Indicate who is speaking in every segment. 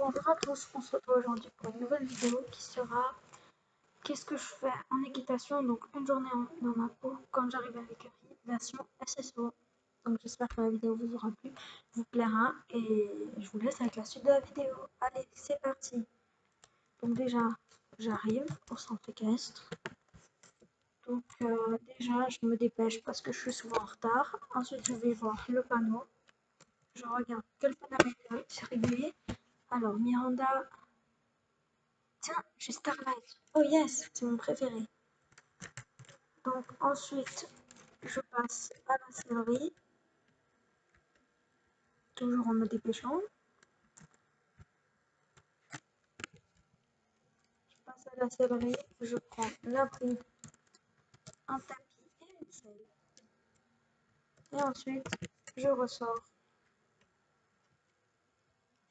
Speaker 1: Bonjour à tous, on se retrouve aujourd'hui pour une nouvelle vidéo qui sera qu'est-ce que je fais en équitation, donc une journée dans ma peau quand j'arrive à l'écurie, version SSO. Donc j'espère que la vidéo vous aura plu, vous plaira et je vous laisse avec la suite de la vidéo. Allez, c'est parti. Donc déjà, j'arrive au centre équestre. Donc déjà, je me dépêche parce que je suis souvent en retard. Ensuite, je vais voir le panneau. Je regarde quel panneau c'est régulier. Alors, Miranda. Tiens, j'ai Starlight. Oh yes, c'est mon préféré. Donc ensuite, je passe à la sellerie, toujours en me dépêchant. Je passe à la sellerie, je prends la bride, un tapis et une selle. Et ensuite, je ressors.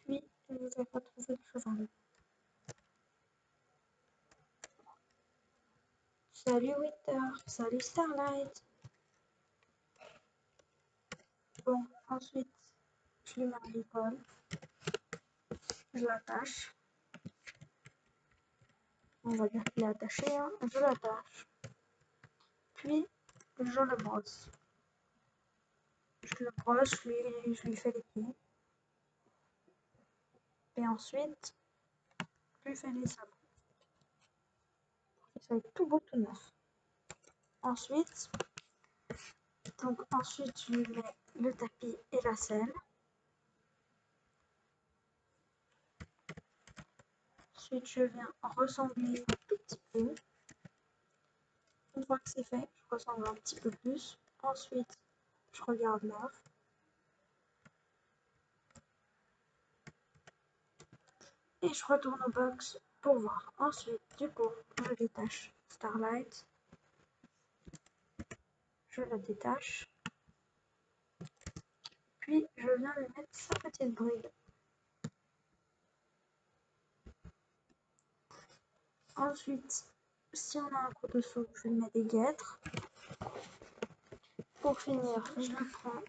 Speaker 1: Puis, je vais retrouver le cheval. Salut Winter, salut Starlight. Bon, ensuite, je lui mets à l'école. Je l'attache. On va dire qu'il est attaché, hein. Je l'attache. Puis, je le brosse. Je le brosse, je lui fais les pieds. Et ensuite, je lui fais les sabots. Ça va être tout beau, tout neuf. Ensuite, je lui mets le tapis et la selle. Ensuite, je viens ressembler un tout petit peu. Une fois que c'est fait, je ressemble un petit peu plus. Ensuite, je regarde l'heure. Et je retourne au box pour voir. Ensuite, du coup, je détache Starlight. Je la détache. Puis, je viens lui mettre sa petite bride. Ensuite, si on a un coup de soupe, je lui mets des guêtres. Pour finir, je le prends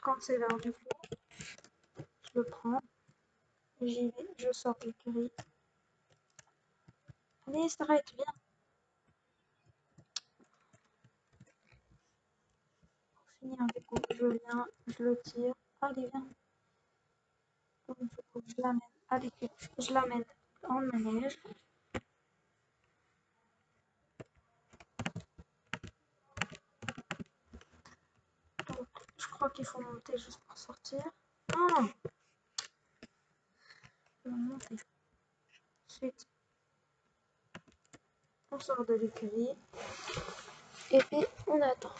Speaker 1: quand c'est l'heure du coup. Je le prends. J'y vais, je sors de l'écurie. Allez, Starlight, viens. Pour finir, du coup, je viens, je le tire. Allez, viens. Donc, du coup, je l'amène à l'écurie. Je l'amène en manège. Donc, je crois qu'il faut monter juste pour sortir. Non! Il faut monter. Ensuite, on sort de l'écurie. Et puis, on attend.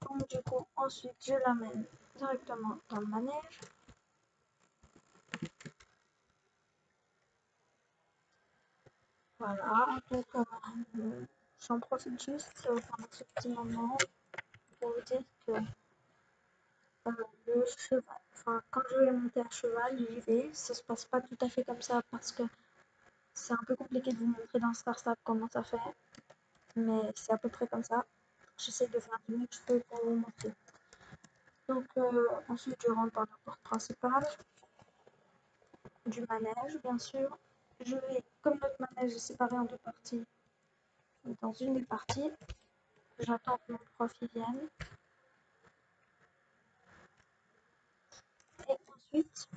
Speaker 1: Donc, du coup, ensuite, je l'amène directement dans le manège. Voilà, donc j'en profite juste pendant ce petit moment pour vous dire que le cheval, enfin quand je vais monter à cheval, j'y vais, ça se passe pas tout à fait comme ça parce que c'est un peu compliqué de vous montrer dans Star Stable comment ça fait, mais c'est à peu près comme ça. J'essaie de faire du mieux que je peux pour vous montrer. Donc ensuite je rentre par la porte principale du manège, bien sûr. Je vais, comme notre manège est séparé en deux parties, dans une des parties, j'attends que mon prof y vienne. Et ensuite,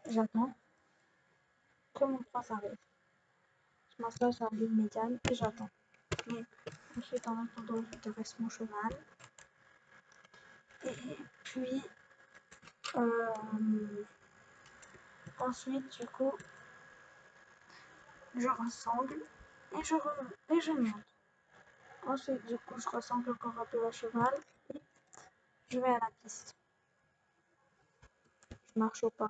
Speaker 1: j'attends que mon prof arrive. Je m'assois sur la ligne médiane et j'attends. Mais ensuite, en attendant, je caresse mon cheval. Et puis, ensuite, du coup, je ressemble et je monte. Ensuite, du coup, je ressemble encore un peu à cheval et je vais à la piste. Je marche au pas.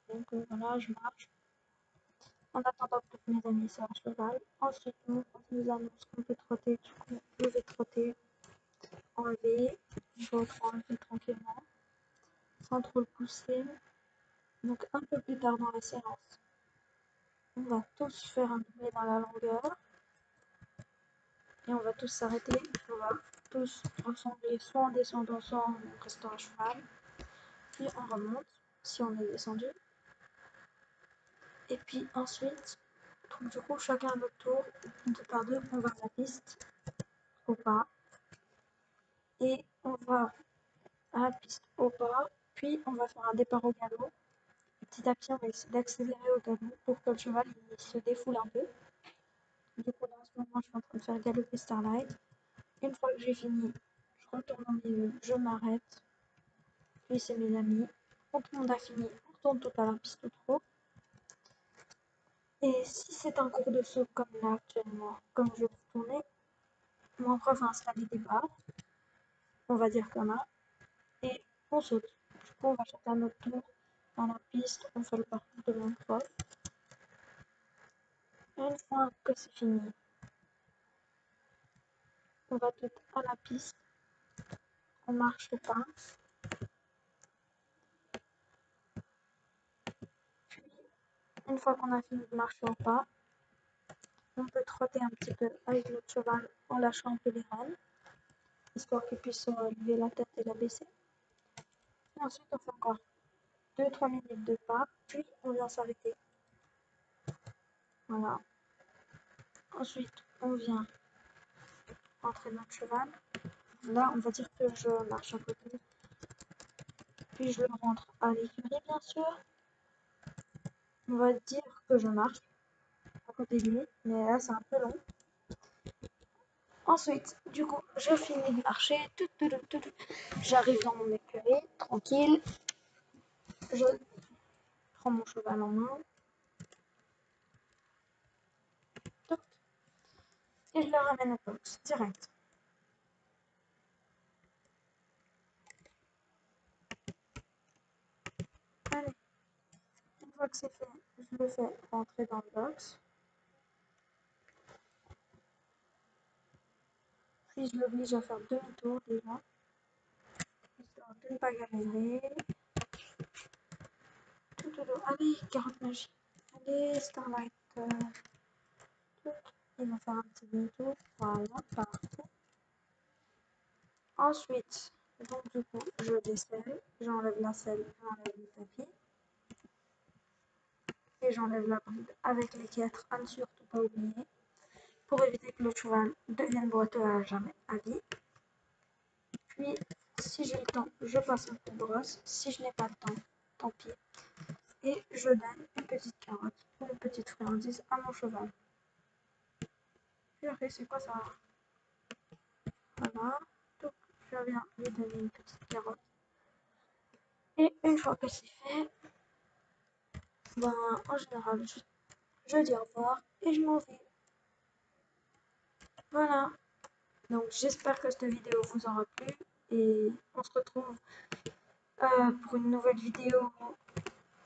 Speaker 1: Donc voilà, je marche. En attendant que toutes mes amies soient à cheval. Ensuite, mon prof nous annonce qu'on peut trotter. Du coup, je vais trotter, enlever, l'autre enlever tranquillement, sans trop le pousser. Donc un peu plus tard dans la séance, on va tous faire un doublé dans la longueur. et on va tous s'arrêter. On va tous ressembler soit en descendant, soit en restant à cheval. Puis on remonte si on est descendu. Et puis ensuite, donc du coup, chacun à notre tour, 2 par 2, on va à la piste au pas. Et on va à la piste au pas. Puis on va faire un départ au galop. Et petit à petit, on va essayer d'accélérer au galop pour que le cheval il se défoule un peu. Du coup, là, en ce moment, je suis en train de faire galoper Starlight. Une fois que j'ai fini, je retourne au milieu, je m'arrête. Puis c'est mes amis. Quand tout le monde a fini, on retourne tout à la piste trop. Et si c'est un cours de saut comme là actuellement, comme je vais tourner, mon prof a installé des barres. On va dire qu'on a. Et on saute. Du coup, on va chacun notre tour dans la piste. On fait le parcours de mon prof. Une fois que c'est fini, on va tout à la piste. On marche au pas. Puis, une fois qu'on a fini de marcher au pas, on peut trotter un petit peu avec notre cheval en lâchant un peu les rênes, histoire qu'il puisse lever la tête et la baisser. Et ensuite, on fait encore 2-3 minutes de pas, puis on vient s'arrêter. Voilà. Ensuite, on vient entrer notre cheval. Là, on va dire que je marche à côté. Puis je le rentre à l'écurie, bien sûr. On va dire que je marche à côté de lui, mais là, c'est un peu long. Ensuite, du coup, je finis de marcher. J'arrive dans mon écurie, tranquille. Je prends mon cheval en main. Et je le ramène au box, direct. Allez. Une fois que c'est fait, je le fais rentrer dans le box. Puis je l'oblige à faire demi-tour déjà, histoire de ne pas galérer. Allez, carotte magique. Allez, Starlight. Il va faire un petit demi-tour. Voilà, parfait. Ensuite, donc du coup, je décèle. J'enlève la selle, j'enlève le tapis. Et j'enlève la bride avec les 4 à ne surtout pas oublier. Pour éviter que le cheval devienne boiteux à jamais à vie. Puis, si j'ai le temps, je passe un coup de brosse. Si je n'ai pas le temps, tant pis. Et je donne une petite carotte ou une petite friandise à mon cheval. Purée, c'est quoi ça? Voilà. Donc, je viens lui donner une petite carotte. Et une fois que c'est fait, ben, en général, je dis au revoir et je m'en vais. Voilà. Donc, j'espère que cette vidéo vous aura plu. Et on se retrouve pour une nouvelle vidéo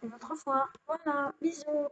Speaker 1: une autre fois. Voilà, bisous.